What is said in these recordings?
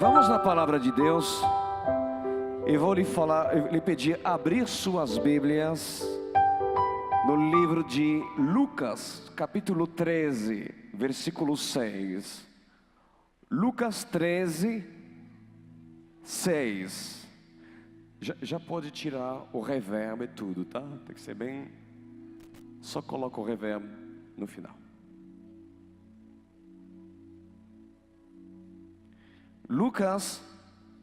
Vamos na palavra de Deus. E vou lhe pedir abrir suas Bíblias no livro de Lucas, capítulo 13, versículo 6. Lucas 13, 6. Já pode tirar o reverb e tudo, tá? Tem que ser bem... Só coloca o reverb no final. Lucas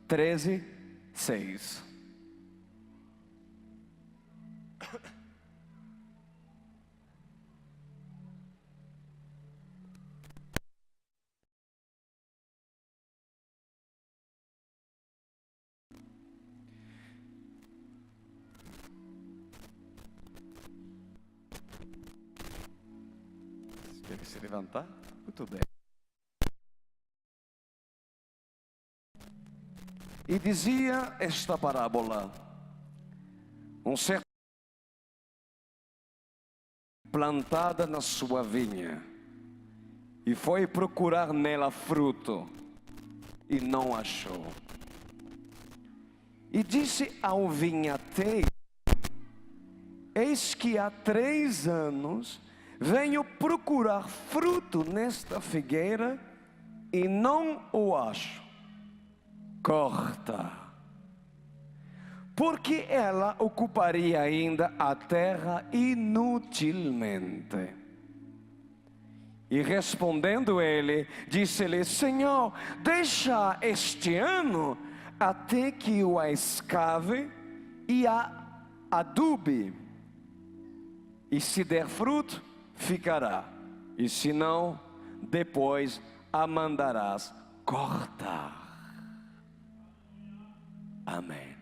13, 6. Tem que se levantar? Muito bem. E dizia esta parábola: um certo plantada na sua vinha, e foi procurar nela fruto, e não achou. E disse ao vinhateiro: eis que há 3 anos venho procurar fruto nesta figueira, e não o acho. Corta, porque ela ocuparia ainda a terra inutilmente. E respondendo ele, disse-lhe: Senhor, deixa este ano até que o escave e a adube, e se der fruto, ficará, e se não, depois a mandarás cortar. Amém.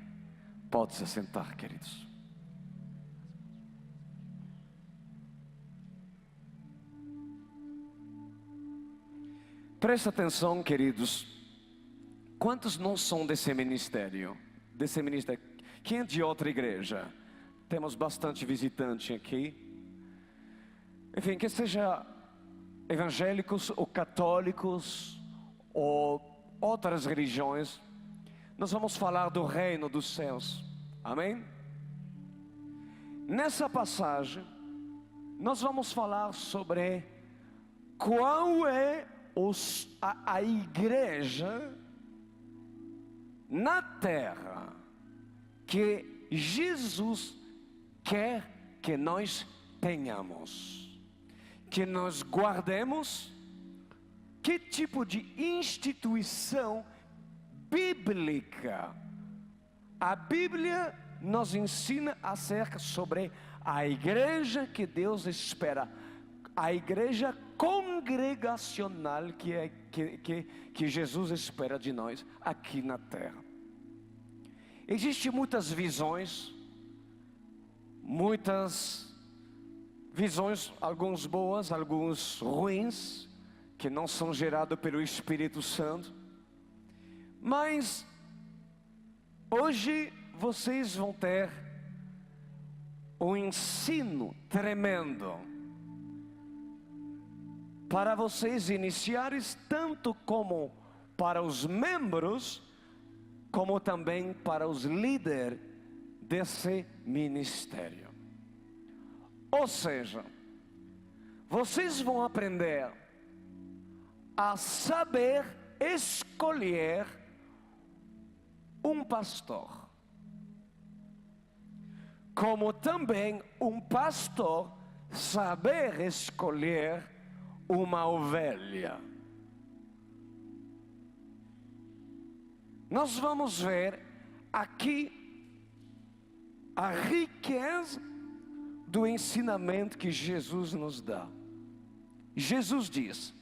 Pode se sentar, queridos. Presta atenção, queridos. Quantos não são desse ministério? Quem é de outra igreja? Temos bastante visitante aqui. Enfim, que seja evangélicos ou católicos ou outras religiões, nós vamos falar do reino dos céus. Amém? Nessa passagem, nós vamos falar sobre qual é a igreja na terra que Jesus quer que nós tenhamos, que nós guardemos. Que tipo de instituição bíblica a Bíblia nos ensina acerca sobre a igreja que Deus espera, a igreja congregacional que Jesus espera de nós aqui na terra. Existem muitas visões, algumas boas, algumas ruins, que não são geradas pelo Espírito Santo. Mas hoje vocês vão ter um ensino tremendo para vocês iniciarem, tanto como para os membros, como também para os líderes desse ministério. Ou seja, vocês vão aprender a saber escolher um pastor, como também um pastor saber escolher uma ovelha. Nós vamos ver aqui a riqueza do ensinamento que Jesus nos dá. Jesus diz: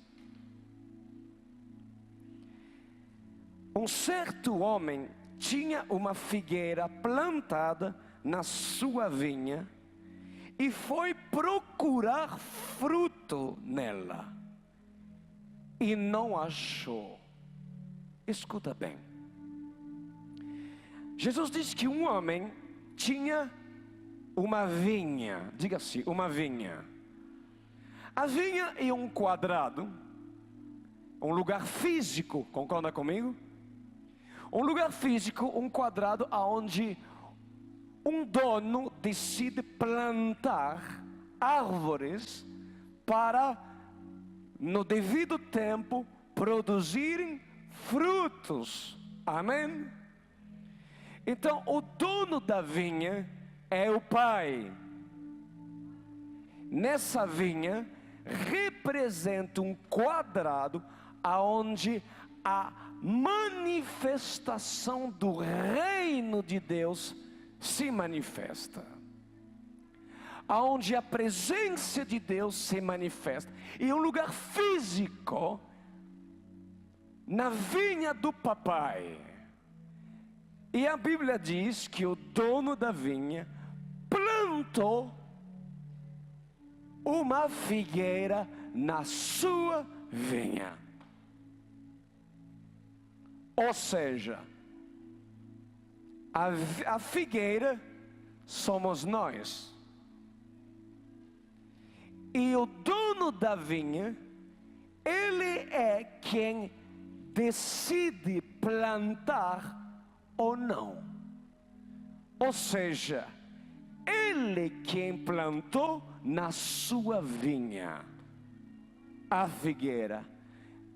um certo homem tinha uma figueira plantada na sua vinha e foi procurar fruto nela e não achou. Escuta bem. Jesus disse que um homem tinha uma vinha. Diga assim, uma vinha. A vinha é um quadrado, um lugar físico, concorda comigo? Um lugar físico, um quadrado onde um dono decide plantar árvores para, no devido tempo, produzirem frutos. Amém? Então, o dono da vinha é o Pai. Nessa vinha representa um quadrado aonde a manifestação do reino de Deus se manifesta, aonde a presença de Deus se manifesta. E um lugar físico na vinha do papai. E a Bíblia diz que o dono da vinha plantou uma figueira na sua vinha. Ou seja, a figueira somos nós. E o dono da vinha, ele é quem decide plantar ou não. Ou seja, ele quem plantou na sua vinha a figueira.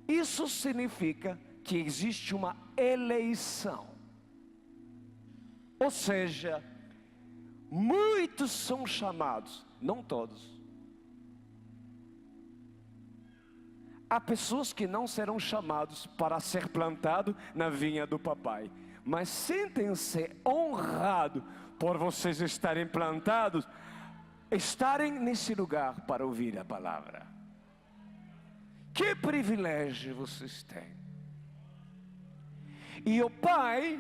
Isso significa que existe uma eleição. Ou seja, muitos são chamados, não todos. Há pessoas que não serão chamados para ser plantado na vinha do papai, mas sentem-se honrados por vocês estarem plantados, estarem nesse lugar para ouvir a palavra. Que privilégio vocês têm. E o Pai,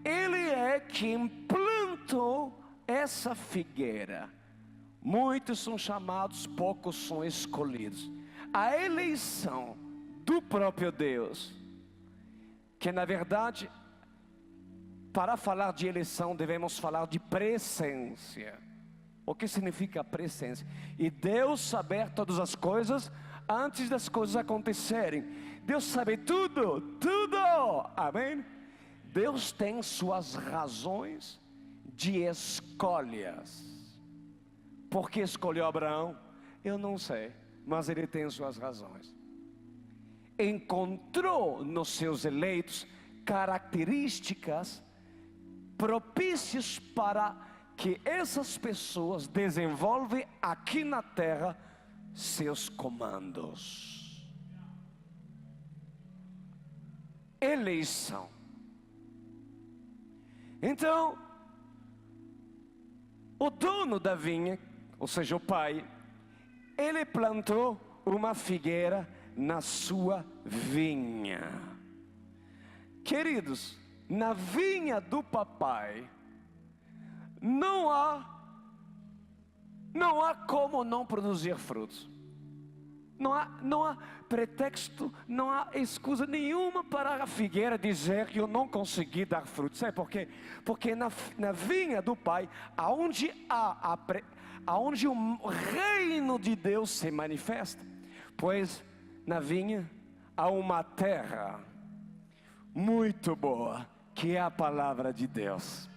Ele é quem plantou essa figueira. Muitos são chamados, poucos são escolhidos. A eleição do próprio Deus, que na verdade, para falar de eleição, devemos falar de presciência. O que significa presciência? E Deus saber todas as coisas antes das coisas acontecerem. Deus sabe tudo, tudo. Amém? Deus tem suas razões de escolhas. Por que escolheu Abraão? Eu não sei, mas ele tem suas razões. Encontrou nos seus eleitos características propícias para que essas pessoas desenvolvam aqui na terra seus comandos. Eleição. Então, o dono da vinha, ou seja, o pai, ele plantou uma figueira na sua vinha. Queridos, na vinha do papai, não há como não produzir frutos. Não há pretexto, não há excusa nenhuma para a figueira dizer que eu não consegui dar frutos. Sabe por quê? Porque na vinha do Pai, aonde o reino de Deus se manifesta, pois na vinha há uma terra muito boa, que é a palavra de Deus.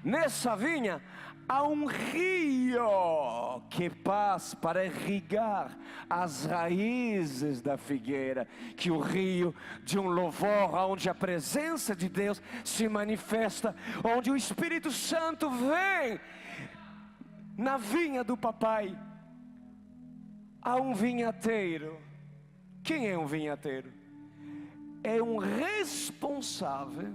Nessa vinha há um rio que passa para irrigar as raízes da figueira, que o rio de um louvor, onde a presença de Deus se manifesta, onde o Espírito Santo vem. Na vinha do papai há um vinhateiro. Quem é um vinhateiro? É um responsável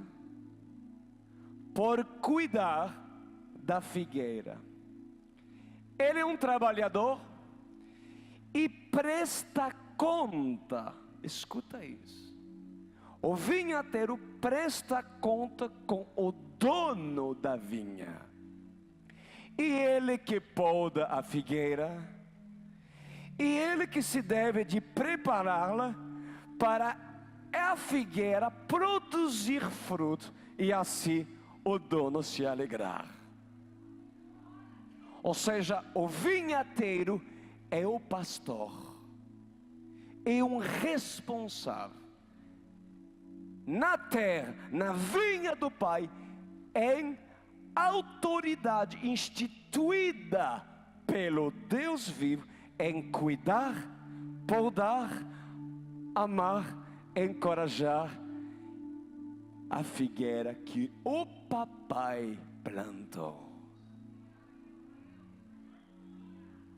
por cuidar da figueira. Ele é um trabalhador e presta conta. Escuta isso. O vinhateiro presta conta com o dono da vinha. E ele que poda a figueira, e ele que se deve de prepará-la para a figueira produzir fruto e assim o dono se alegrar. Ou seja, o vinhateiro é o pastor, é um responsável. na terra, na vinha do Pai, em autoridade instituída pelo Deus vivo, em cuidar, podar, amar, encorajar a figueira que o papai plantou.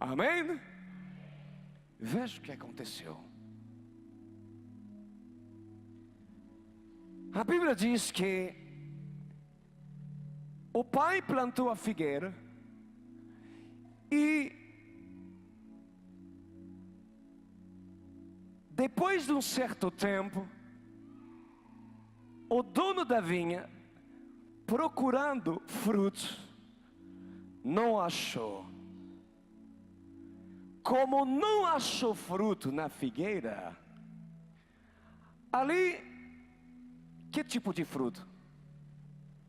Amém? Veja o que aconteceu. A Bíblia diz que o pai plantou a figueira e depois de um certo tempo, o dono da vinha, procurando frutos, não achou. Como não achou fruto na figueira, ali, que tipo de fruto?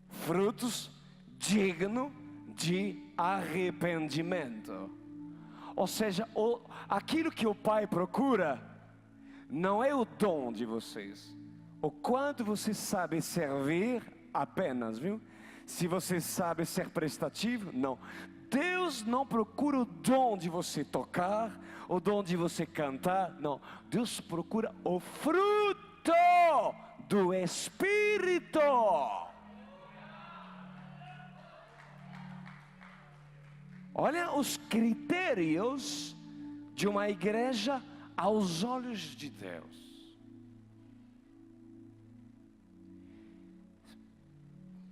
Frutos dignos de arrependimento. Ou seja, aquilo que o Pai procura não é o dom de vocês, o quanto você sabe servir apenas, viu? Se você sabe ser prestativo, não. Deus não procura o dom de você tocar, o dom de você cantar, não. Deus procura o fruto do Espírito. Olha os critérios de uma igreja aos olhos de Deus.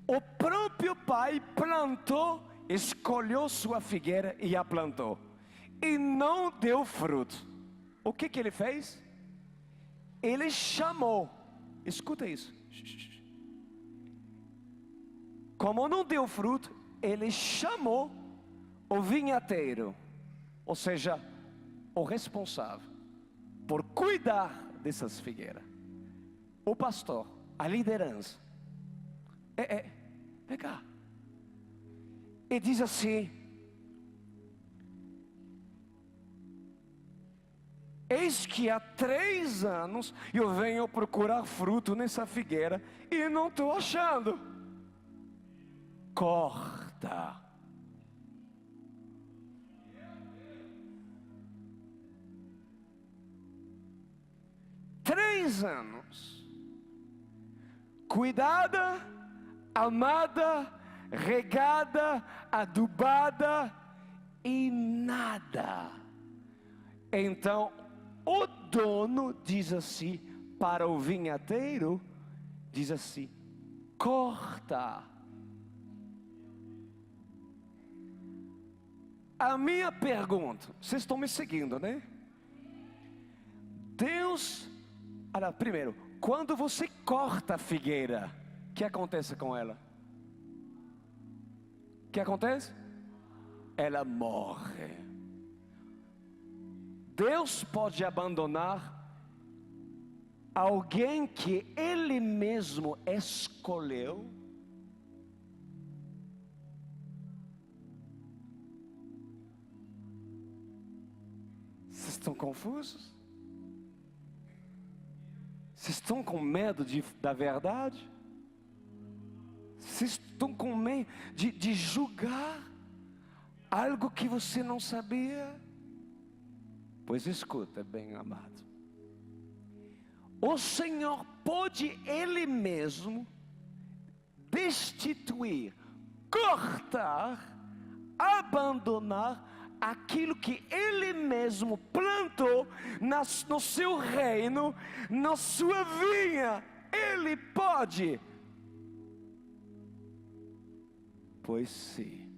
O próprio Pai plantou, escolheu sua figueira e a plantou, e não deu fruto. O que ele fez? Ele chamou, escuta isso, como não deu fruto, ele chamou o vinhateiro, ou seja, o responsável por cuidar dessas figueiras, o pastor, a liderança. Vem cá. E diz assim: eis que há 3 anos eu venho procurar fruto nessa figueira e não estou achando. Corta. Três anos, cuidada, amada, regada, adubada e nada. Então o dono diz assim para o vinhateiro, diz assim: corta. A minha pergunta, vocês estão me seguindo, né? Deus, olha, primeiro, quando você corta a figueira, o que acontece com ela? O que acontece? Ela morre. Deus pode abandonar alguém que Ele mesmo escolheu? Vocês estão confusos? Vocês estão com medo da verdade? Vocês estão com medo de julgar algo que você não sabia? Pois escuta, bem amado. O Senhor pode Ele mesmo destituir, cortar, abandonar aquilo que Ele mesmo plantou no seu reino, na sua vinha. Ele pode. Pois sim.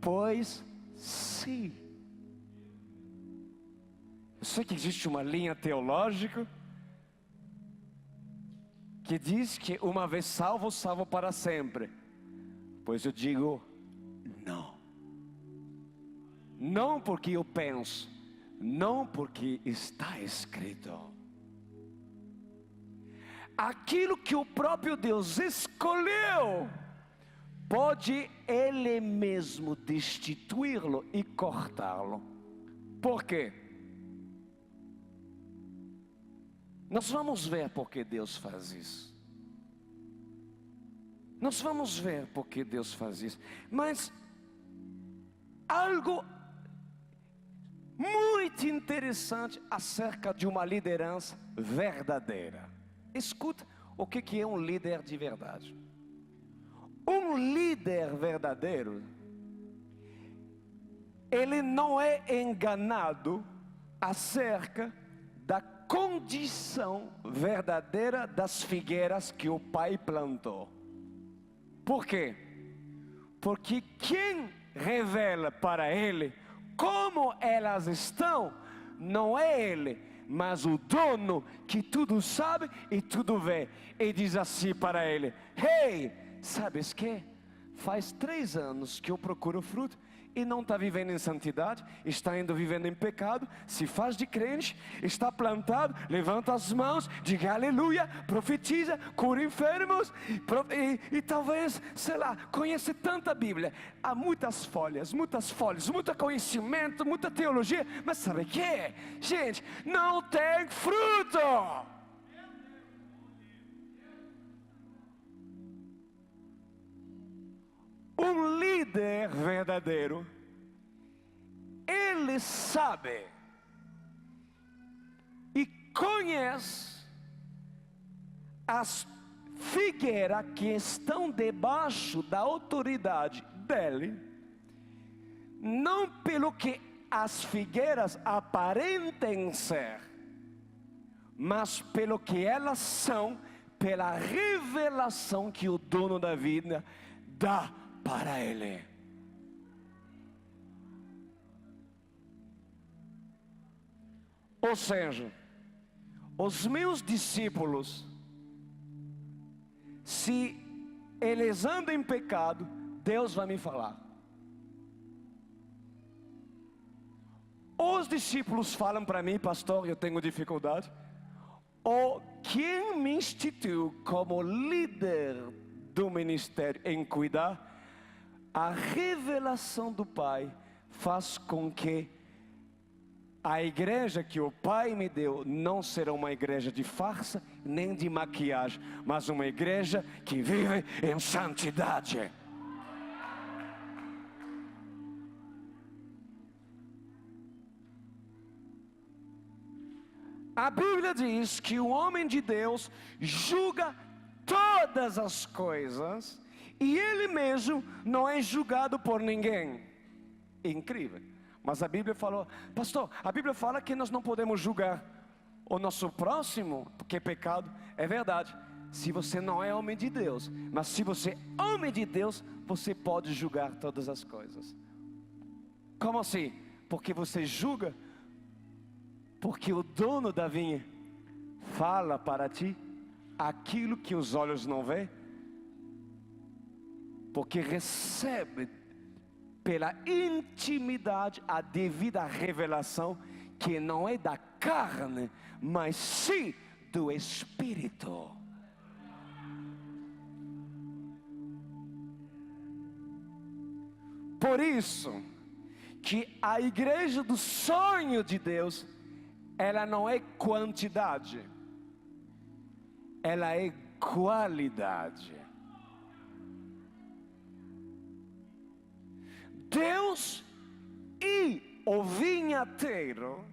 Pois sim. Eu sei que existe uma linha teológica que diz que uma vez salvo, salvo para sempre. Pois eu digo não. Não porque eu penso, não porque está escrito. Aquilo que o próprio Deus escolheu, pode Ele mesmo destituí-lo e cortá-lo. Por quê? Nós vamos ver por que Deus faz isso. Nós vamos ver por que Deus faz isso. Mas algo muito interessante acerca de uma liderança verdadeira. Escuta o que é um líder de verdade. Um líder verdadeiro, ele não é enganado acerca da condição verdadeira das figueiras que o pai plantou. Por quê? Porque quem revela para ele como elas estão, não é ele, mas o dono que tudo sabe e tudo vê. E diz assim para ele: hey, sabes que? Faz 3 anos que eu procuro fruto e não está vivendo em santidade, está indo vivendo em pecado, se faz de crente, está plantado, levanta as mãos, diga aleluia, profetiza, cura enfermos, e talvez, sei lá, conhece tanta Bíblia, há muitas folhas, muito conhecimento, muita teologia, mas sabe o que? Gente, não tem fruto. Um líder verdadeiro, ele sabe e conhece as figueiras que estão debaixo da autoridade dele, não pelo que as figueiras aparentem ser, mas pelo que elas são, pela revelação que o dono da vida dá para ele. Ou seja, os meus discípulos, se eles andam em pecado, Deus vai me falar. Os discípulos falam para mim: pastor, eu tenho dificuldade. Ou quem me instituiu como líder do ministério em cuidar, a revelação do Pai faz com que a igreja que o Pai me deu não será uma igreja de farsa nem de maquiagem, mas uma igreja que vive em santidade. A Bíblia diz que o homem de Deus julga todas as coisas e ele mesmo não é julgado por ninguém. Incrível. Mas a Bíblia falou: pastor, a Bíblia fala que nós não podemos julgar o nosso próximo, porque é pecado. É verdade, se você não é homem de Deus. Mas se você é homem de Deus, você pode julgar todas as coisas. Como assim? Porque você julga, porque o dono da vinha fala para ti aquilo que os olhos não veem, porque recebe pela intimidade a devida revelação, que não é da carne, mas sim do Espírito. Por isso que a igreja do sonho de Deus, ela não é quantidade, ela é qualidade. Deus e o vinhateiro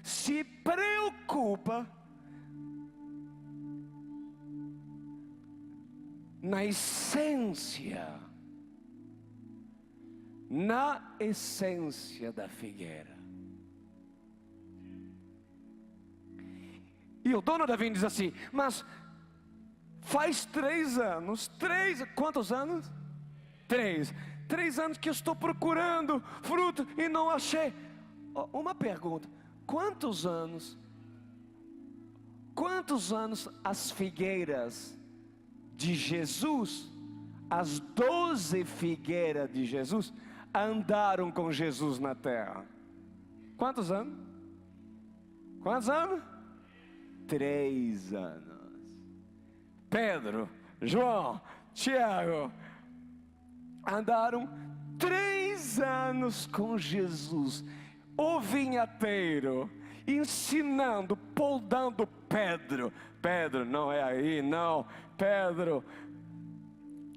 se preocupa na essência da figueira. E o dono da vinha diz assim: mas faz 3 anos, quantos anos? 3 anos que eu estou procurando fruto e não achei. Uma pergunta: quantos anos as figueiras de Jesus, as 12 figueiras de Jesus, andaram com Jesus na terra? Quantos anos? 3 anos. Pedro, João, Tiago andaram 3 anos com Jesus, o vinhateiro, ensinando, podando Pedro. Pedro, não é aí, não. Pedro,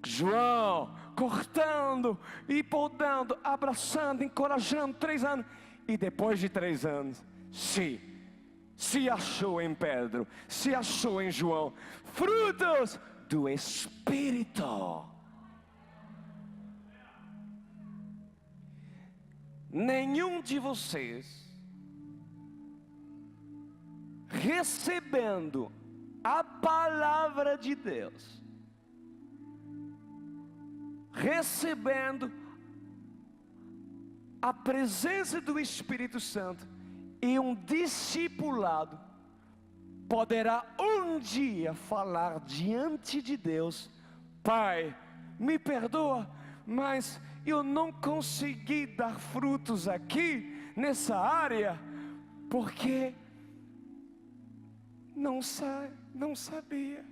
João, cortando e podando, abraçando, encorajando, 3 anos. E depois de 3 anos, se achou em Pedro, se achou em João, frutos do Espírito. Nenhum de vocês, recebendo a palavra de Deus, recebendo a presença do Espírito Santo e um discipulado, poderá um dia falar diante de Deus: Pai, me perdoa, mas eu não consegui dar frutos aqui nessa área, porque não sabia.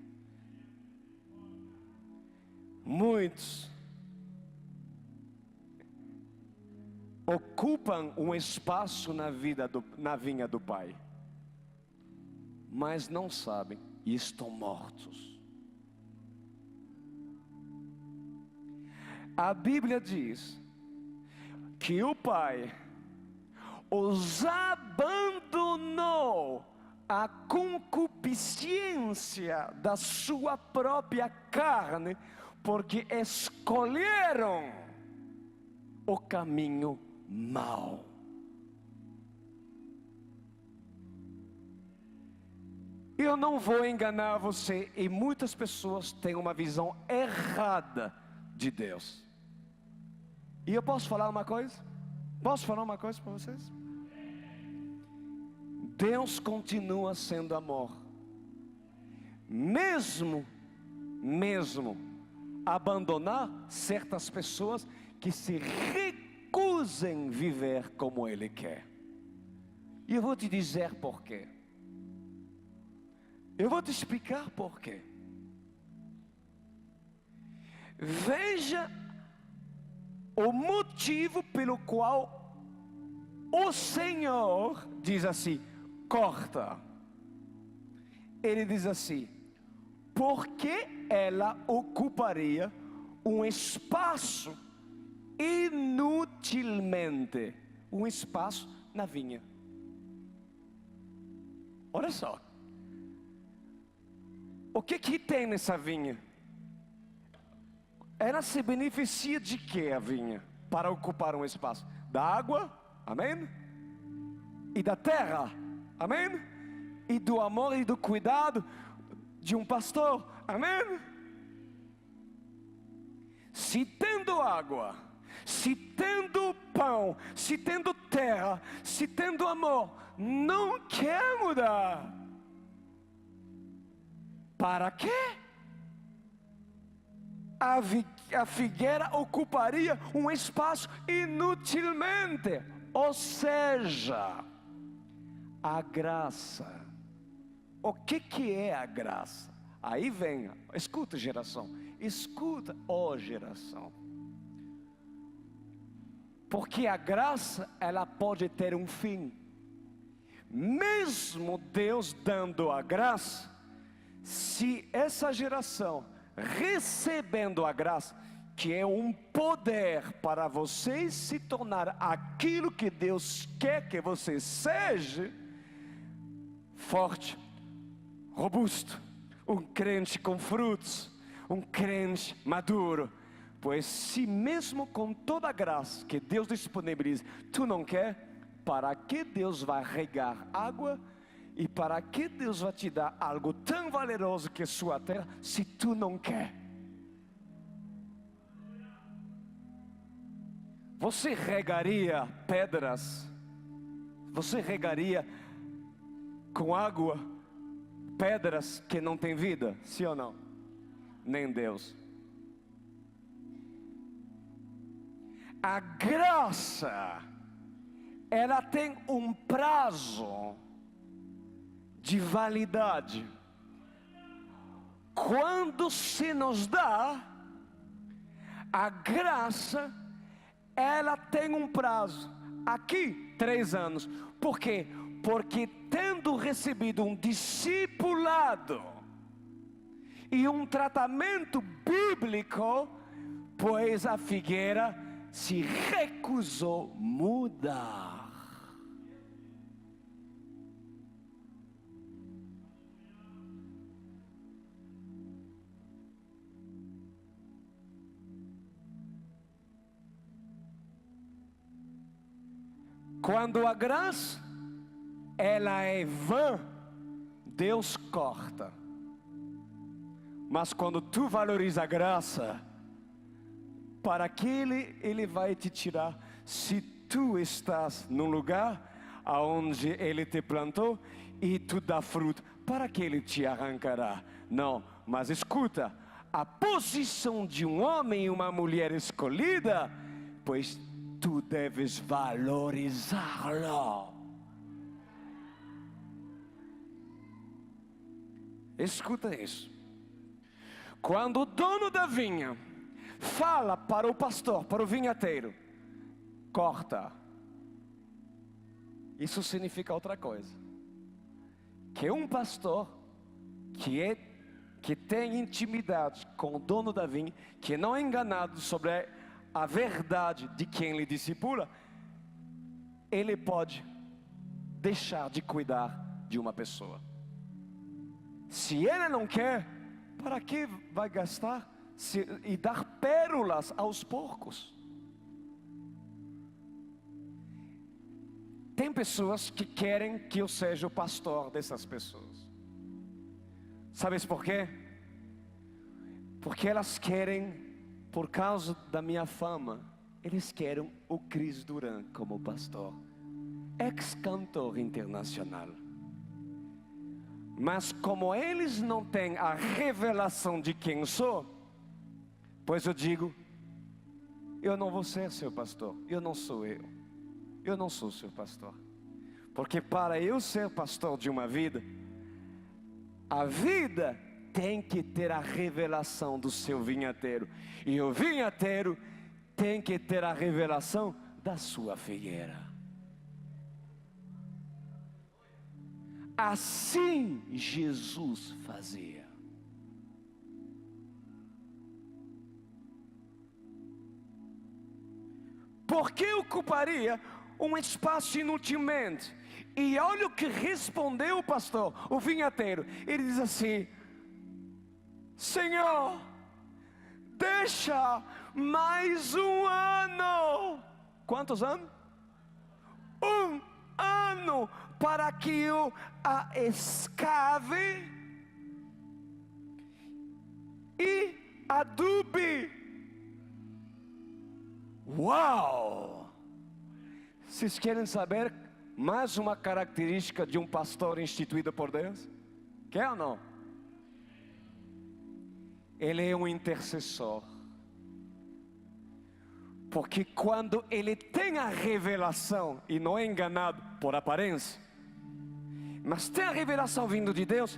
Muitos ocupam um espaço na vinha do Pai, mas não sabem e estão mortos. A Bíblia diz que o Pai os abandonou à concupiscência da sua própria carne, porque escolheram o caminho mau. Eu não vou enganar você, e muitas pessoas têm uma visão errada de Deus. E eu posso falar uma coisa? Posso falar uma coisa para vocês? Deus continua sendo amor. Mesmo abandonar certas pessoas que se recusem viver como Ele quer. E eu vou te dizer por quê. Eu vou te explicar por quê. Veja o motivo pelo qual o Senhor diz assim: corta. Ele diz assim: porque ela ocuparia um espaço inutilmente, um espaço na vinha. Olha só, o que tem nessa vinha? Ela se beneficia de que a vinha? Para ocupar um espaço da água, amém? E da terra, amém? E do amor e do cuidado de um pastor, amém? Se tendo água, se tendo pão, se tendo terra, se tendo amor, não quer mudar, para quê? A figueira ocuparia um espaço inutilmente. Ou seja, a graça. O que é a graça? Aí vem, escuta geração, escuta, ó geração. Porque a graça, ela pode ter um fim. Mesmo Deus dando a graça, se essa geração recebendo a graça, que é um poder para você se tornar aquilo que Deus quer que você seja, forte, robusto, um crente com frutos, um crente maduro. Pois se mesmo com toda a graça que Deus disponibiliza, tu não quer, para que Deus vai regar água? E para que Deus vai te dar algo tão valoroso que é sua terra, se tu não quer? Você regaria pedras? Você regaria com água pedras que não têm vida? Sim ou não? Nem Deus. A graça, ela tem um prazo de validade. Quando se nos dá a graça, ela tem um prazo. Aqui 3 anos. Por quê? porque tendo recebido um discipulado e um tratamento bíblico, pois a figueira se recusou mudar. Quando a graça, ela é vã, Deus corta. Mas quando tu valoriza a graça, para que Ele vai te tirar, se tu estás num lugar aonde Ele te plantou e tu dá fruto, para que Ele te arrancará? Não, mas escuta, a posição de um homem e uma mulher escolhida, pois tu deves valorizá-lo. Escuta isso. Quando o dono da vinha fala para o pastor, para o vinhateiro, corta, isso significa outra coisa. Que um pastor que tem intimidade com o dono da vinha, que não é enganado sobre a verdade de quem lhe discipula, ele pode deixar de cuidar de uma pessoa. Se ele não quer, para que vai gastar e dar pérolas aos porcos? Tem pessoas que querem que eu seja o pastor dessas pessoas. Sabes por quê? Porque elas querem, por causa da minha fama, eles querem o Cris Duran como pastor, ex-cantor internacional. Mas como eles não têm a revelação de quem sou, pois eu digo, eu não vou ser seu pastor, eu não sou seu pastor. Porque para eu ser pastor de uma vida, a vida tem que ter a revelação do seu vinhateiro, e o vinhateiro tem que ter a revelação da sua figueira. Assim Jesus fazia. Por que ocuparia um espaço inutilmente? E olha o que respondeu o pastor, o vinhateiro. Ele diz assim: Senhor, deixa mais um ano. Quantos anos? Um ano, para que eu a escave e adube. Uau! Vocês querem saber mais uma característica de um pastor instituído por Deus? Quer ou não? Ele é um intercessor. Porque quando ele tem a revelação, e não é enganado por aparência, mas tem a revelação vindo de Deus,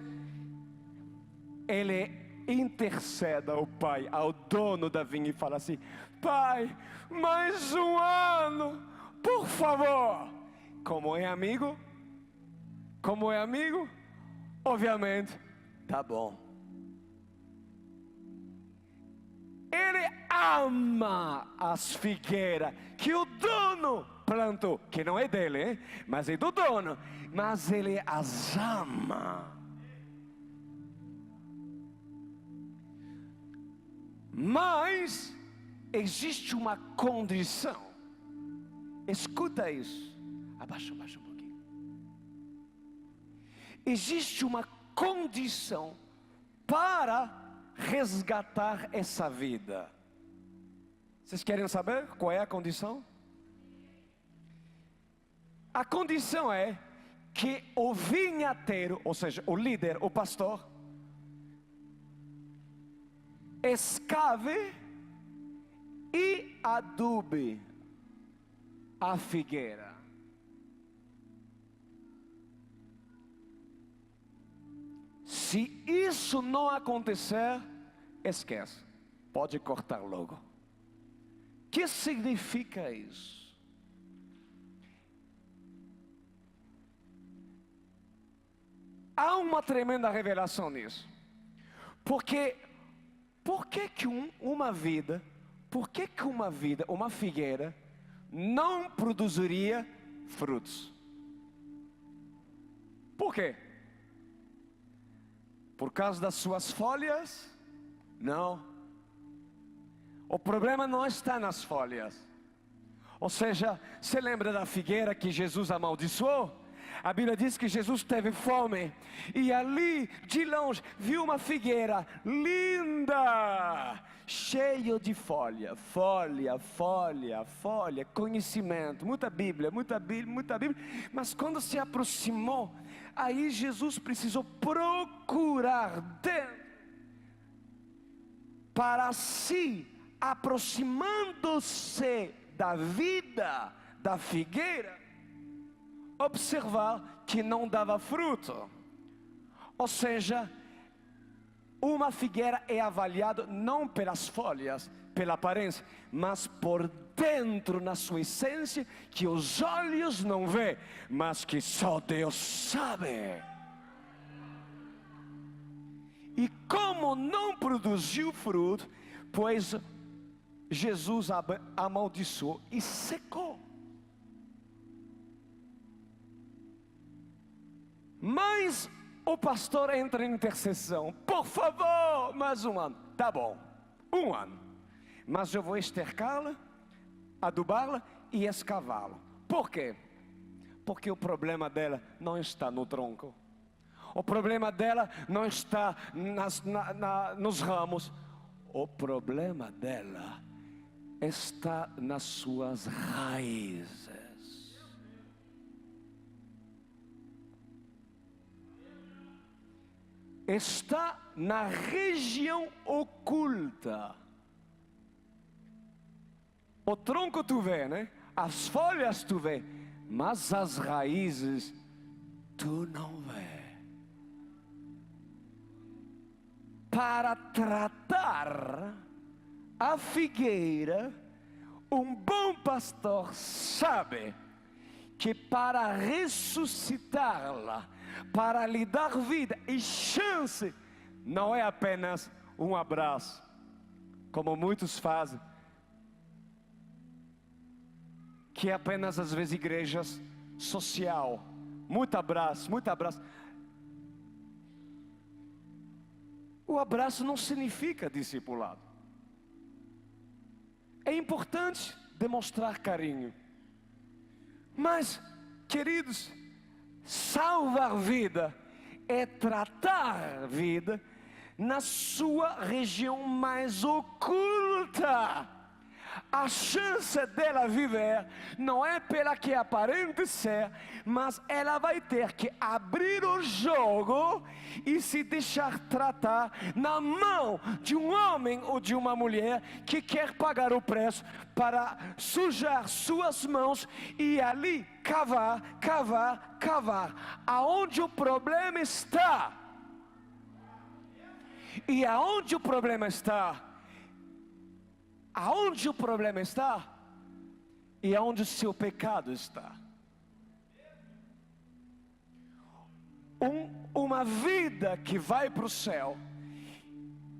ele intercede ao Pai, ao dono da vinha, e fala assim: Pai, mais um ano, por favor. Como é amigo, obviamente, tá bom. Ele ama as figueiras que o dono plantou, que não é dele, hein? Mas é do dono. Mas ele as ama. Mas existe uma condição. Escuta isso. Abaixa um pouquinho. Existe uma condição para resgatar essa vida. Vocês querem saber qual é a condição? A condição é que o vinhateiro, ou seja, o líder, o pastor, escave e adube a figueira. Se isso não acontecer, esquece, pode cortar logo. O que significa isso? há uma tremenda revelação nisso. Porque, por que que uma vida, uma figueira, não produziria frutos? Por quê? Por causa das suas folhas? Não. O problema não está nas folhas. Ou seja, você lembra da figueira que Jesus amaldiçoou? A Bíblia diz que Jesus teve fome e ali, de longe, viu uma figueira linda, cheia de folha, conhecimento, muita Bíblia. Mas quando se aproximou, aí Jesus precisou procurar dentro, para si, aproximando-se da vida da figueira, observar que não dava fruto. Ou seja, uma figueira é avaliada não pelas folhas, pela aparência, mas por dentro, na sua essência, que os olhos não vê, mas que só Deus sabe. E como não produziu fruto, pois Jesus amaldiçoou e secou. Mas o pastor entra em intercessão. Por favor, mais um ano. Tá bom, 1 ano. Mas eu vou estercá-la, adubá-la e escavá-la. Por quê? Porque o problema dela não está no tronco. O problema dela não está nos ramos. O problema dela está nas suas raízes. Está na região oculta. O tronco tu vê, né? As folhas tu vê, mas as raízes tu não vê. Para tratar a figueira, um bom pastor sabe que para ressuscitá-la, para lhe dar vida e chance, não é apenas um abraço, como muitos fazem, que é apenas às vezes igrejas social, muito abraço. O abraço não significa discipulado. É importante demonstrar carinho, mas, queridos, salvar vida é tratar vida na sua região mais oculta. A chance dela viver não é pela que aparente ser, mas ela vai ter que abrir o jogo e se deixar tratar na mão de um homem ou de uma mulher que quer pagar o preço para sujar suas mãos e ali cavar. Aonde o problema está? E aonde o problema está? Aonde o problema está? E aonde o seu pecado está? Uma vida que vai para o céu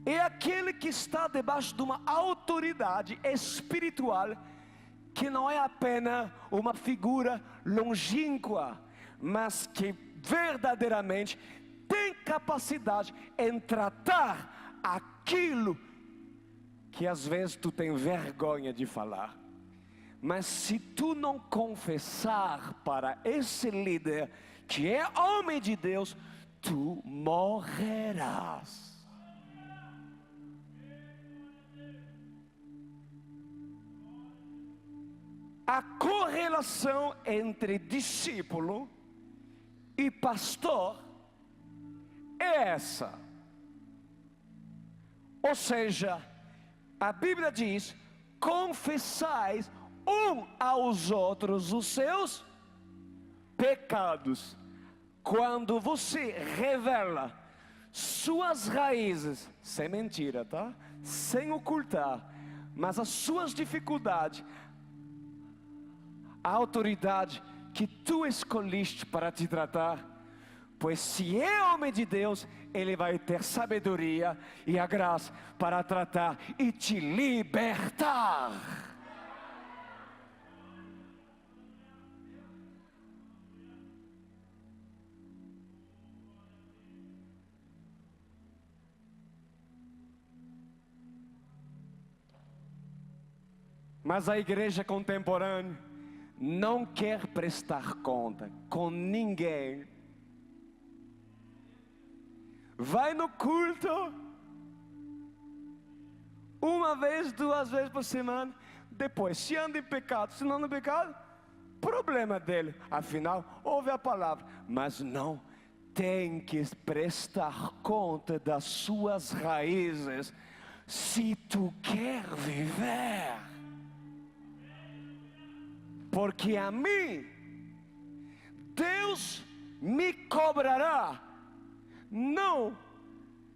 é aquele que está debaixo de uma autoridade espiritual, que não é apenas uma figura longínqua, mas que verdadeiramente tem capacidade em tratar aquilo que às vezes tu tem vergonha de falar. Mas se tu não confessar para esse líder que é homem de Deus, tu morrerás. A correlação entre discípulo e pastor é essa. Ou seja, a Bíblia diz: confessais um aos outros os seus pecados. Quando você revela suas raízes, sem mentira, tá? Sem ocultar, mas as suas dificuldades, a autoridade que tu escolheste para te tratar, Pois se é homem de Deus, ele vai ter sabedoria e a graça para tratar e te libertar. Mas a igreja contemporânea não quer prestar conta com ninguém. Vai no culto uma vez, 2 vezes por semana. Depois, se anda em pecado, se não anda em pecado, problema dele. Afinal, ouve a palavra, mas não tem que prestar conta das suas raízes se tu quer viver. Porque a mim, Deus me cobrará, não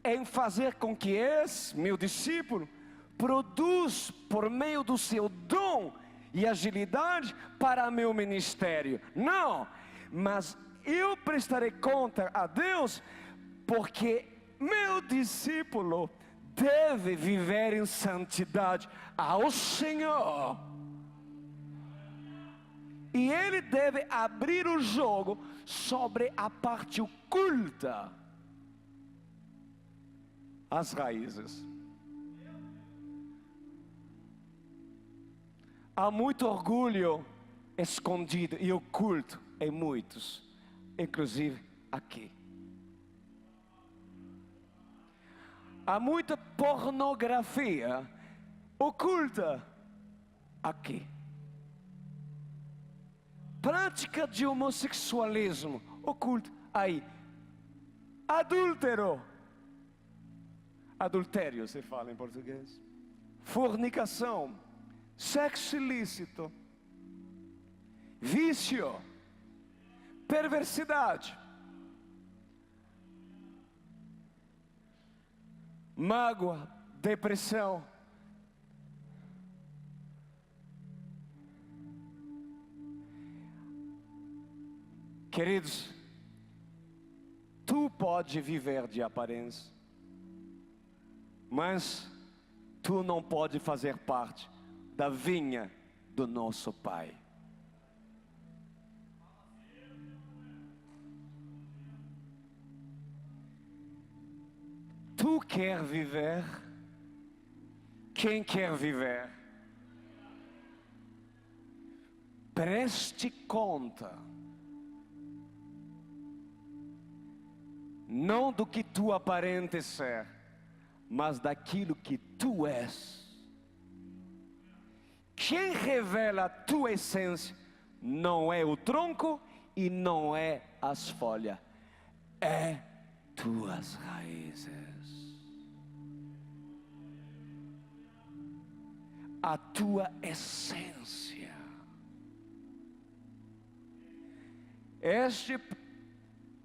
em fazer com que esse meu discípulo produz por meio do seu dom e agilidade para meu ministério. Não, mas eu prestarei conta a Deus, porque meu discípulo deve viver em santidade ao Senhor. E ele deve abrir o jogo sobre a parte oculta, as raízes. Há muito orgulho escondido e oculto em muitos, inclusive aqui. Há muita pornografia oculta aqui. Prática de homossexualismo oculto aí. Adultério se fala em português. Fornicação, sexo ilícito, vício, perversidade, mágoa, depressão. Queridos, tu pode viver de aparência, mas tu não pode fazer parte da vinha do nosso Pai. Tu quer viver? Quem quer viver? Preste conta. Não do que tu aparentes ser, mas daquilo que tu és. Quem revela a tua essência não é o tronco e não é as folhas, é tuas raízes, a tua essência.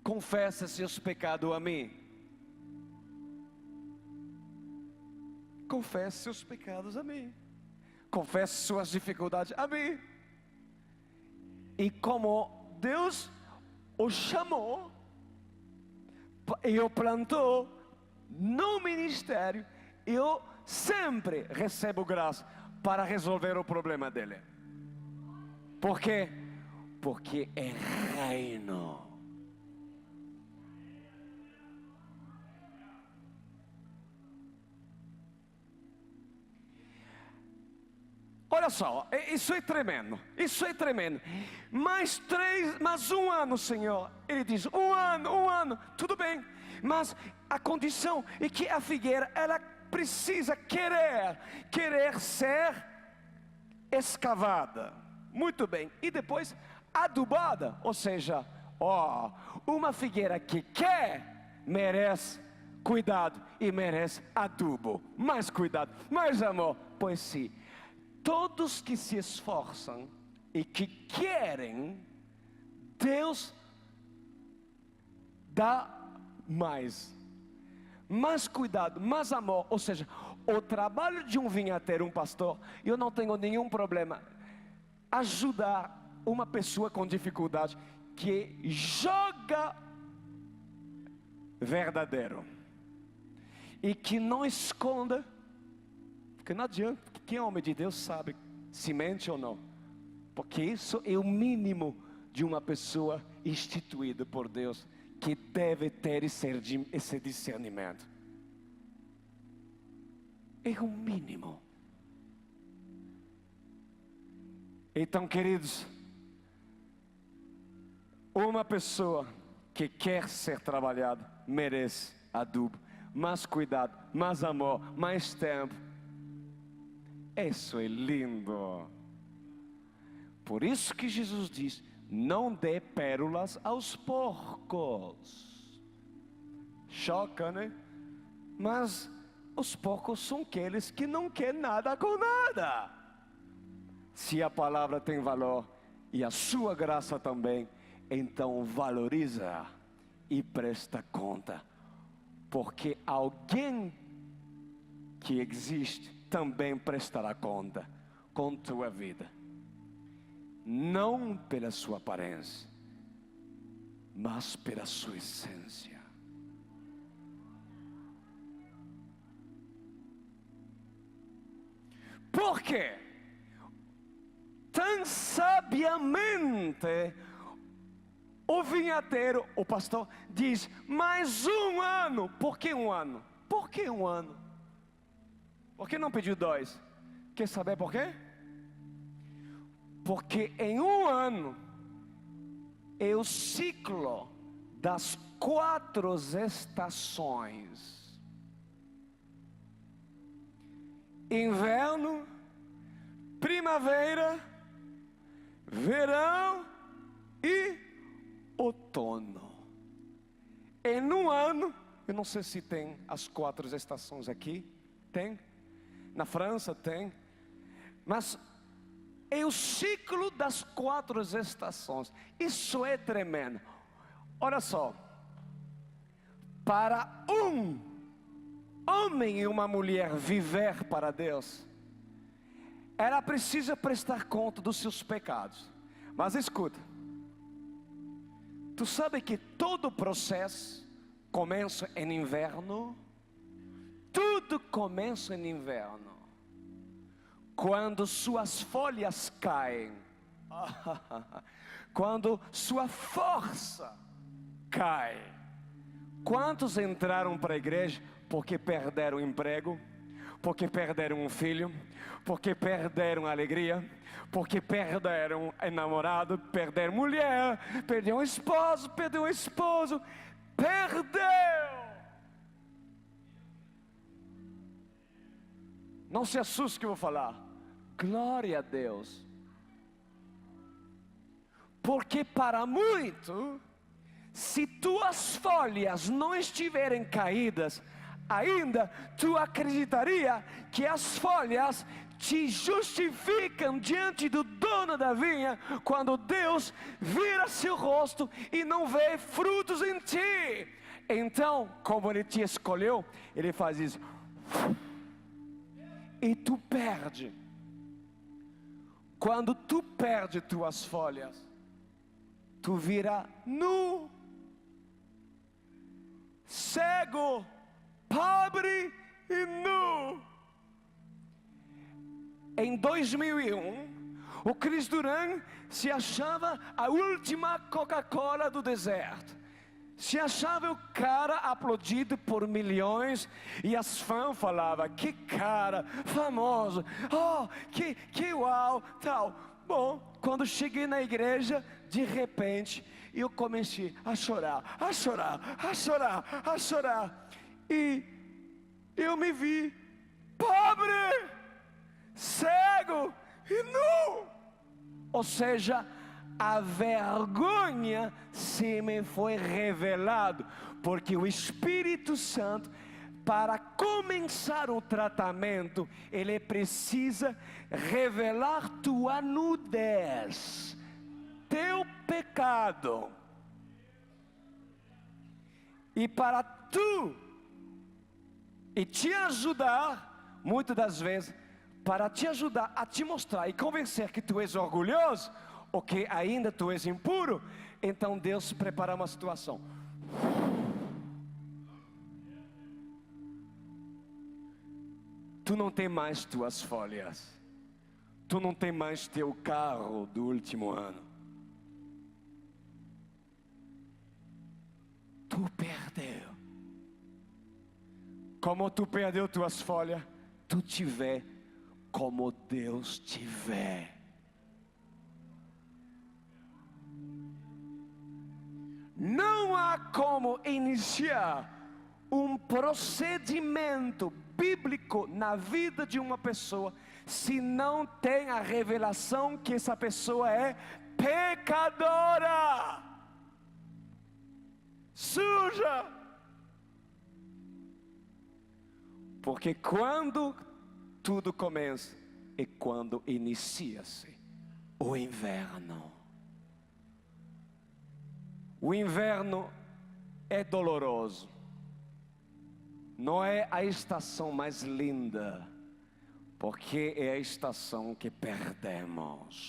Confessa seus pecados a mim. Confesse seus pecados a mim. Confesse suas dificuldades a mim. E como Deus o chamou e o plantou no ministério, eu sempre recebo graça para resolver o problema dele. Por quê? Porque é reino. Olha só, isso é tremendo, isso é tremendo. Mais 1 ano, Senhor. Ele diz, um ano, tudo bem. Mas a condição é que a figueira, ela precisa querer ser escavada. Muito bem, e depois adubada. Ou seja, uma figueira que quer, merece cuidado e merece adubo. Mais cuidado, mais amor, pois sim. Todos que se esforçam e que querem, Deus dá mais cuidado, mais amor. Ou seja, o trabalho de um vinhateiro, um pastor, eu não tenho nenhum problema ajudar uma pessoa com dificuldade que joga verdadeiro. E que não esconda, porque não adianta, quem é homem de Deus sabe se mente ou não. Porque isso é o mínimo de uma pessoa instituída por Deus, que deve ter esse discernimento. É o mínimo. Então, queridos, uma pessoa que quer ser trabalhada merece adubo, mais cuidado, mais amor, mais tempo. Isso é lindo. Por isso que Jesus diz: não dê pérolas aos porcos. Choca, né? Mas os porcos são aqueles que não querem nada com nada. Se a palavra tem valor e a sua graça também, então valoriza e presta conta, porque alguém que existe também prestará conta com tua vida, não pela sua aparência, mas pela sua essência. Por quê? Tão sabiamente o vinhateiro, o pastor, diz: mais um ano. Por que um ano? Por que um ano? Por que não pediu 2? Quer saber por quê? Porque em um ano é o ciclo das 4 estações: inverno, primavera, verão e outono. Em um ano, eu não sei se tem as 4 estações aqui. Tem? Na França tem. Mas é o ciclo das 4 estações. Isso é tremendo. Olha só. Para um homem e uma mulher viver para Deus, ela precisa prestar conta dos seus pecados. Mas escuta, tu sabe que todo processo começa em inverno? Tudo começa em inverno, quando suas folhas caem, quando sua força cai. Quantos entraram para a igreja porque perderam o emprego, porque perderam um filho, porque perderam a alegria, porque perderam o namorado, perderam mulher, perderam um esposo, perdeu. Não se assuste que eu vou falar. Glória a Deus. Porque para muito, se tuas folhas não estiverem caídas, ainda tu acreditaria que as folhas te justificam diante do dono da vinha, quando Deus vira seu rosto e não vê frutos em ti. Então, como Ele te escolheu, Ele faz isso, e tu perde. Quando tu perde tuas folhas, tu vira nu, cego, pobre e nu. Em 2001, o Chris Duran se achava a última Coca-Cola do deserto. Se achava o cara aplaudido por milhões, e as fãs falavam: que cara famoso, oh, que uau, tal. Bom, quando cheguei na igreja, de repente, eu comecei a chorar, e eu me vi pobre, cego e nu. Ou seja, a vergonha se me foi revelado, porque o Espírito Santo, para começar o tratamento, ele precisa revelar tua nudez, teu pecado. E para tu, e te ajudar, muitas das vezes, para te ajudar a te mostrar e convencer que tu és orgulhoso, ou que ainda tu és impuro, então Deus prepara uma situação. não tem mais tuas folhas. Tu não tem mais teu carro do último ano. Tu perdeu. Como tu perdeu tuas folhas, tu te vê como Deus te vê. Não há como iniciar um procedimento bíblico na vida de uma pessoa se não tem a revelação que essa pessoa é pecadora, suja. Porque quando tudo começa é quando inicia-se o inverno. O inverno é doloroso. Não é a estação mais linda, porque é a estação que perdemos.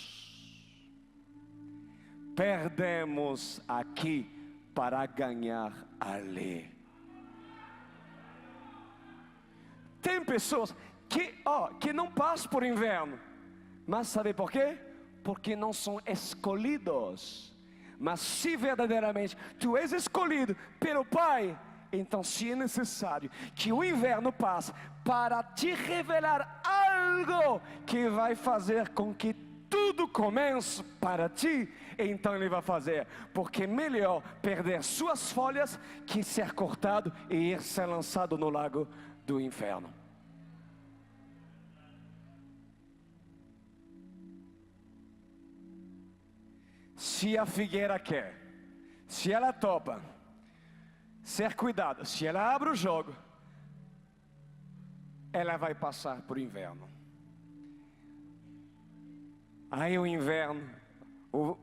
Perdemos aqui para ganhar ali. Tem pessoas que não passam por inverno, mas sabe por quê? Porque não são escolhidos. Mas se verdadeiramente tu és escolhido pelo Pai, então se é necessário que o inverno passe para te revelar algo que vai fazer com que tudo comece para ti, então Ele vai fazer. Porque é melhor perder suas folhas que ser cortado e ir ser lançado no lago do inferno. Se a figueira quer, se ela topa ser cuidada, se ela abre o jogo, ela vai passar por inverno. Aí o inverno, o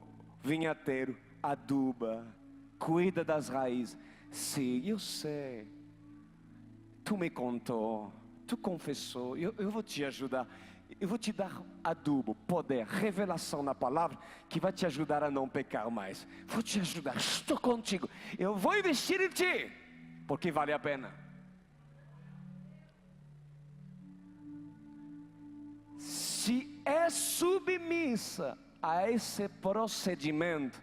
vinhateiro aduba, cuida das raízes. Sim, eu sei, tu me contou, tu confessou, eu vou te ajudar. Eu vou te dar adubo, poder, revelação na palavra que vai te ajudar a não pecar mais. Vou te ajudar, estou contigo. Eu vou investir em ti, porque vale a pena. Se é submissa a esse procedimento,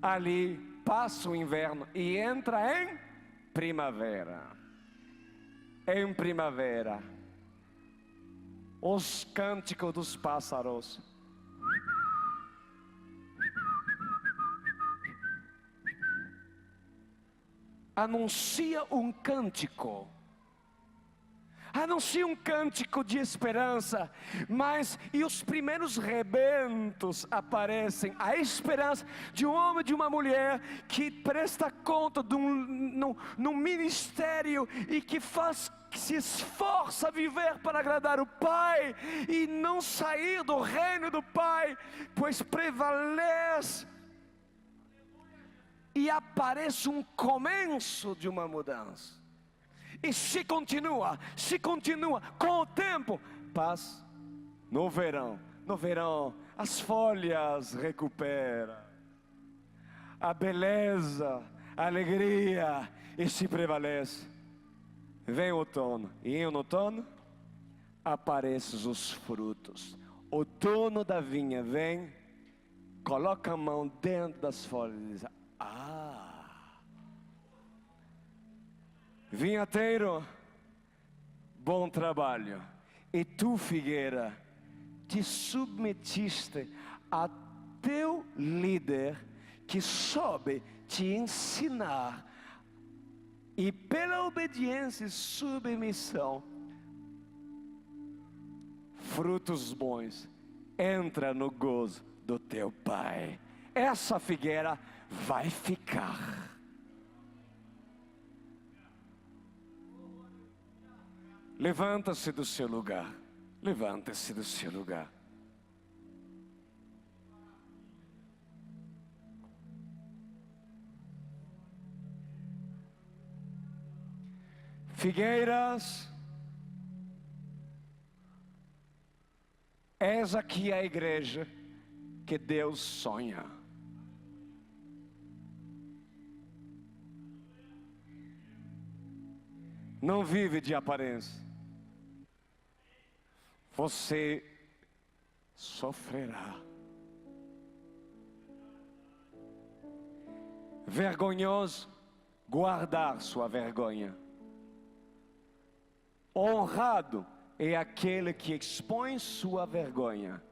ali passa o inverno e entra em primavera. Em primavera, os cânticos dos pássaros. Anuncia um cântico. Anuncia um cântico de esperança. Mas e os primeiros rebentos aparecem. A esperança de um homem e de uma mulher que presta conta de num ministério e que se esforça a viver para agradar o Pai e não sair do reino do Pai, pois prevalece e aparece um começo de uma mudança. E se continua com o tempo, paz no verão. No verão as folhas recuperam a beleza, a alegria, e se prevalece. Vem o outono, e no outono aparecem os frutos. O dono da vinha vem, coloca a mão dentro das folhas e diz: vinhateiro, bom trabalho. E tu, figueira, te submetiste a teu líder, que soube te ensinar. E pela obediência e submissão, frutos bons, entra no gozo do teu Pai. Essa figueira vai ficar. Levanta-se do seu lugar. Levanta-se do seu lugar. Figueiras, és aqui a igreja que Deus sonha. Não vive de aparência, você sofrerá. Vergonhoso, guardar sua vergonha. Honrado é aquele que expõe sua vergonha,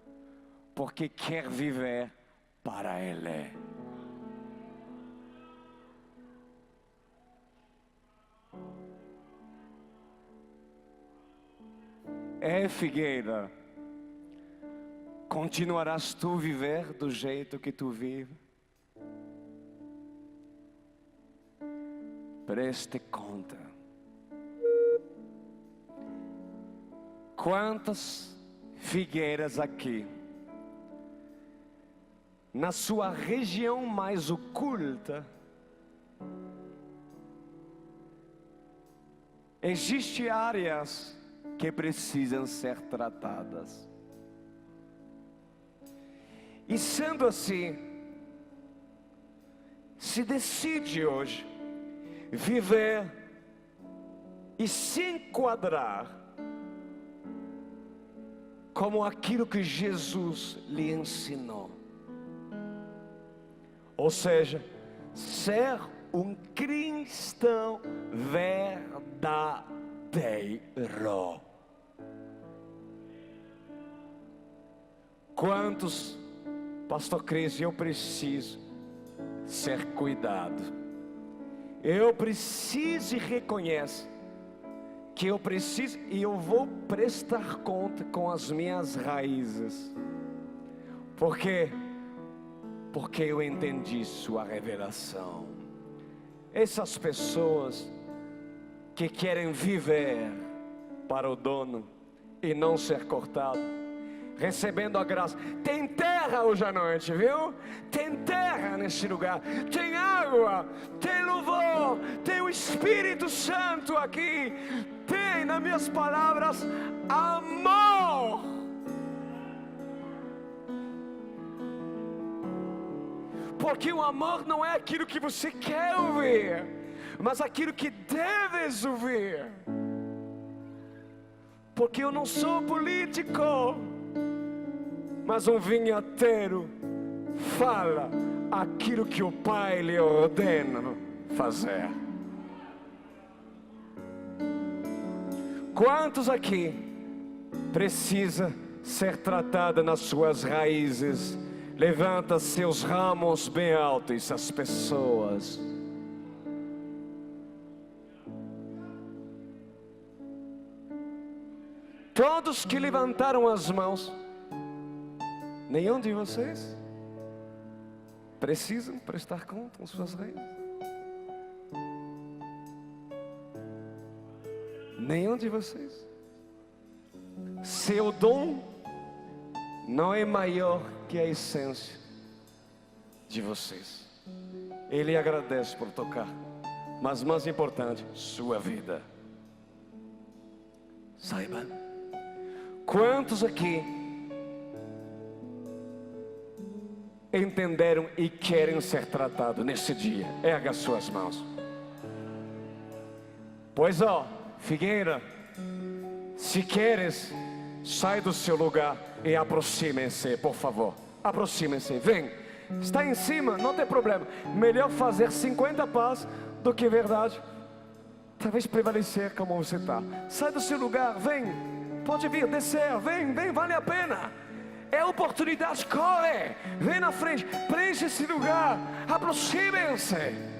porque quer viver para Ele. Figueira, continuarás tu viver do jeito que tu vive? Preste conta. Quantas figueiras aqui, na sua região mais oculta, existem áreas que precisam ser tratadas. E sendo assim, se decide hoje viver e se enquadrar como aquilo que Jesus lhe ensinou. Ou seja, ser um cristão verdadeiro. Quantos, Pastor Cris, eu preciso ser cuidado. Eu preciso e reconheço que eu preciso e eu vou prestar conta com as minhas raízes. Por quê? Porque eu entendi sua revelação. Essas pessoas que querem viver para o dono e não ser cortado, recebendo a graça. Tem terra hoje à noite, viu? Tem terra nesse lugar, tem água, tem louvor, tem o Espírito Santo aqui, tem, nas minhas palavras, amor. Porque o amor não é aquilo que você quer ouvir, mas aquilo que deves ouvir. Porque eu não sou político, mas um vinheteiro fala aquilo que o Pai lhe ordena fazer. Quantos aqui precisa ser tratada nas suas raízes? Levanta seus ramos bem altos, essas pessoas. Todos que levantaram as mãos, nenhum de vocês precisam prestar conta com suas raízes? Nenhum de vocês? Seu dom não é maior que a essência de vocês. Ele agradece por tocar, mas mais importante, sua vida. Saiba, quantos aqui entenderam e querem ser tratados nesse dia? Erga as suas mãos. Pois ó, Figueira, se queres, sai do seu lugar e aproximem-se, por favor. Aproximem-se, vem. Está em cima, não tem problema. Melhor fazer 50 passos do que verdade. Talvez prevalecer como você está. Sai do seu lugar, vem. Pode vir, descer, vem, vale a pena. É oportunidade, corre. Vem na frente, preenche esse lugar. Aproximem-se.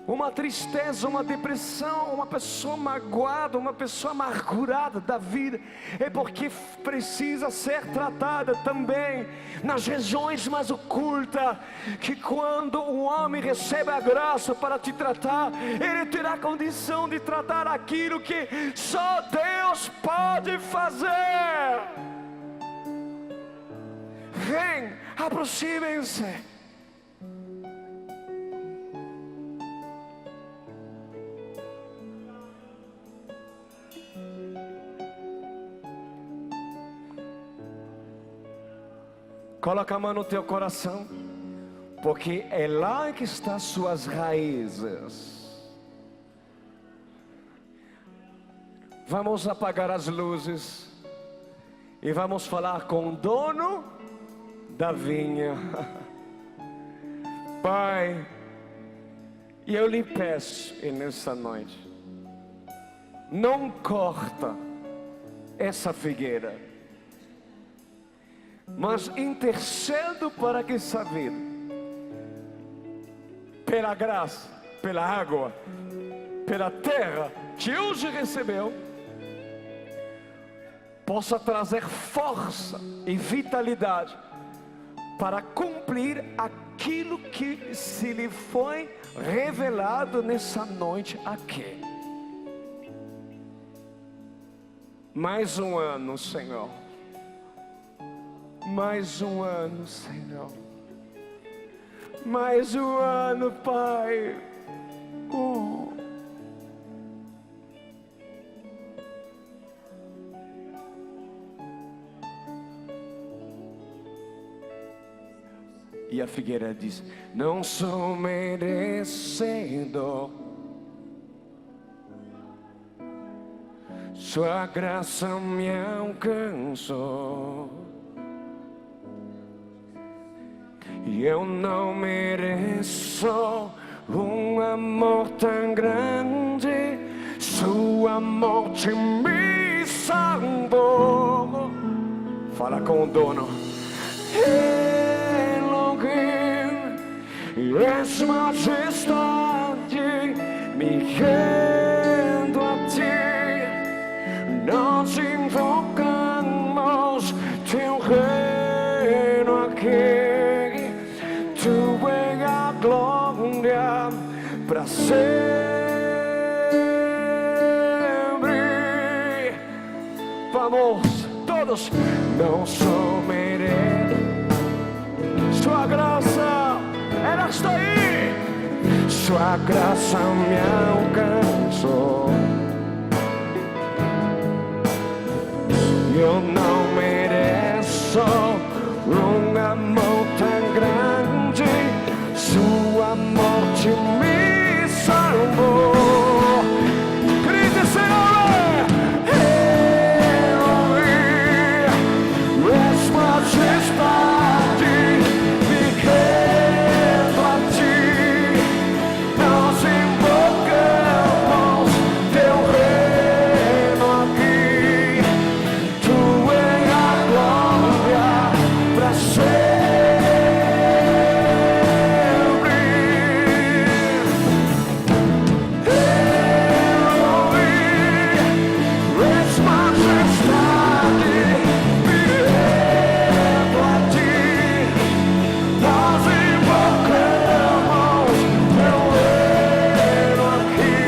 Uma tristeza, uma depressão, uma pessoa magoada, uma pessoa amargurada da vida, é porque precisa ser tratada também nas regiões mais ocultas. Que quando um homem recebe a graça para te tratar, ele terá condição de tratar aquilo que só Deus pode fazer. Vem, aproximem-se. Coloca a mão no teu coração, porque é lá que estão suas raízes. Vamos apagar as luzes e vamos falar com o dono da vinha. Pai, eu lhe peço nessa noite, não corta essa figueira, mas intercedo para que essa vida, pela graça, pela água, pela terra que hoje recebeu, possa trazer força e vitalidade para cumprir aquilo que se lhe foi revelado nessa noite aqui. Mais um ano, Senhor. Mais um ano, Senhor. Mais um ano, Pai. E a figueira diz: não sou merecedor, sua graça me alcançou, e eu não mereço um amor tão grande, sua morte me salvou. Fala com o dono. És majestade, me rendo a ti, nós invocamos teu reino aqui, tu és a glória para sempre. Vamos todos, não sou merecedor, sua graça, ela está aí. Sua graça me alcançou, eu não mereço um amor tão grande, sua morte me salvou. Grite, Senhor, Elohim, és majestade, me rendo a ti, nós invocamos teu reino aqui, tu és a glória para sempre. Elohim, és majestade, me rendo a ti, nós invocamos teu reino aqui,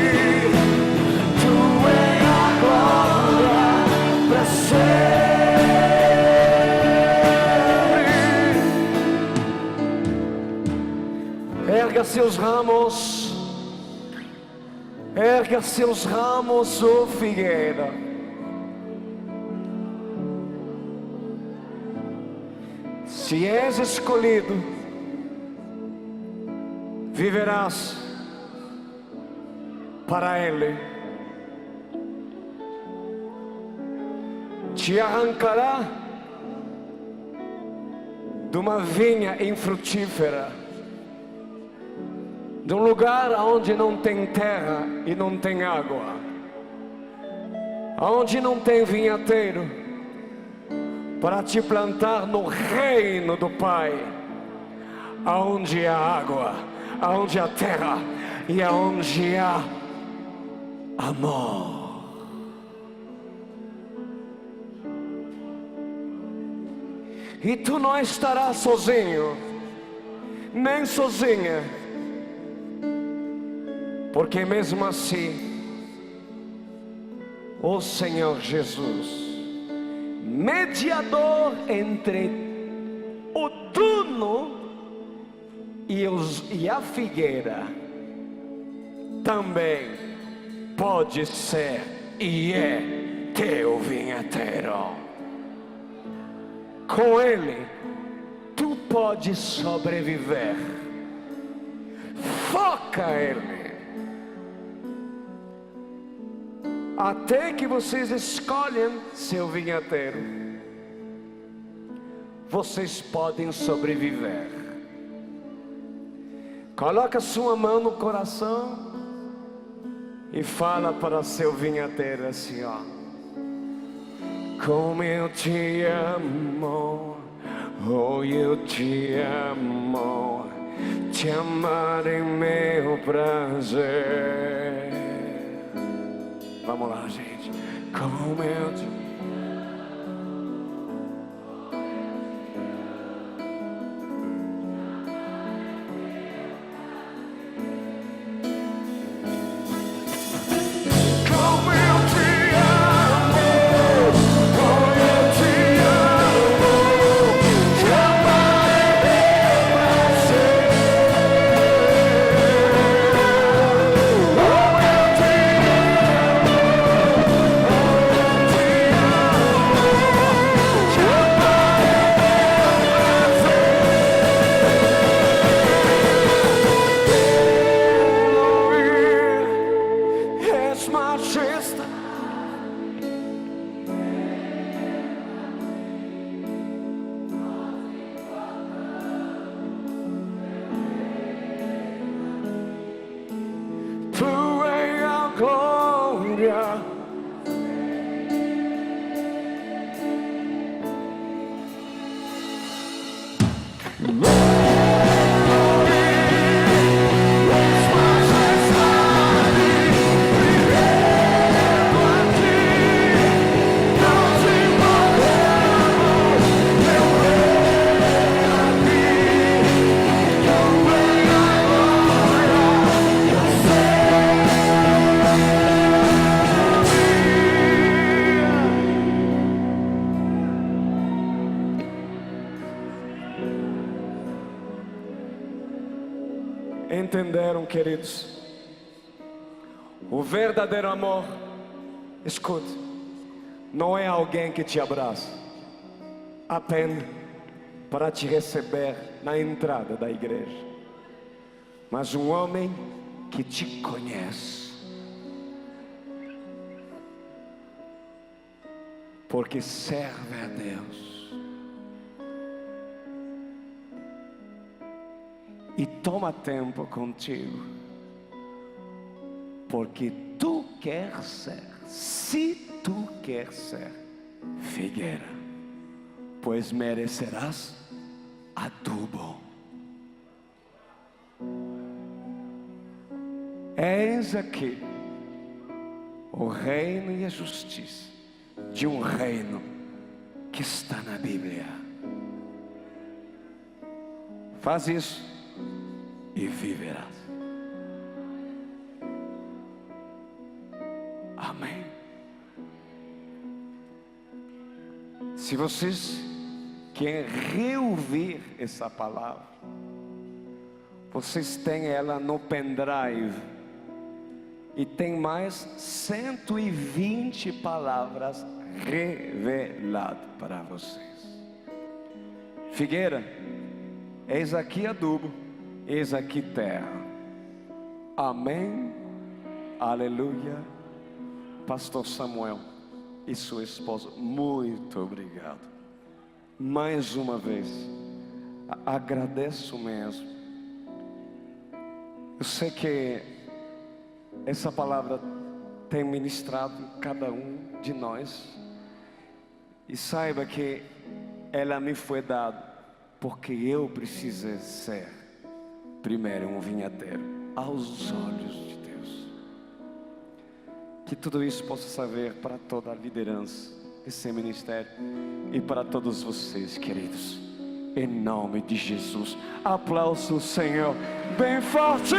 tu és a glória para sempre. Erga seus ramos, erga seus ramos, ó figueira. Se és escolhido, viverás para Ele. Te arrancará de uma vinha infrutífera, de um lugar onde não tem terra e não tem água, onde não tem vinhateiro, para te plantar no reino do Pai, aonde há água, aonde há terra e aonde há amor. E tu não estarás sozinho, nem sozinha, porque mesmo assim, o Senhor Jesus, mediador entre o dono e a figueira, também pode ser e é teu vinhateiro. Com Ele, tu podes sobreviver. Foca Ele. até que vocês escolhem seu vinhateiro, vocês podem sobreviver. Coloca sua mão no coração e fala para seu vinhateiro assim, ó: como eu te amo, oh, eu te amo, te amar é meu prazer. Vamos lá, gente. Como eu te glória. Entenderam, queridos? O verdadeiro amor, escute, não é alguém que te abraça apenas para te receber na entrada da igreja, mas um homem que te conhece, porque serve a Deus e toma tempo contigo, porque tu quer ser, se tu quer ser figueira, pois merecerás adubo. Eis aqui o reino e a justiça de um reino que está na Bíblia. Faz isso e viverás. Amém. Se vocês querem reouvir essa palavra, vocês têm ela no pendrive e tem mais 120 palavras reveladas para vocês. Figueira, eis aqui adubo, eis aqui terra. Amém. Aleluia. Pastor Samuel e sua esposa, muito obrigado. Mais uma vez, agradeço mesmo. Eu sei que essa palavra tem ministrado em cada um de nós. E saiba que ela me foi dada porque eu precisei ser primeiro um vinhateiro aos olhos de Deus. Que tudo isso possa servir para toda a liderança desse ministério e para todos vocês, queridos, em nome de Jesus. Aplausos, Senhor, bem forte.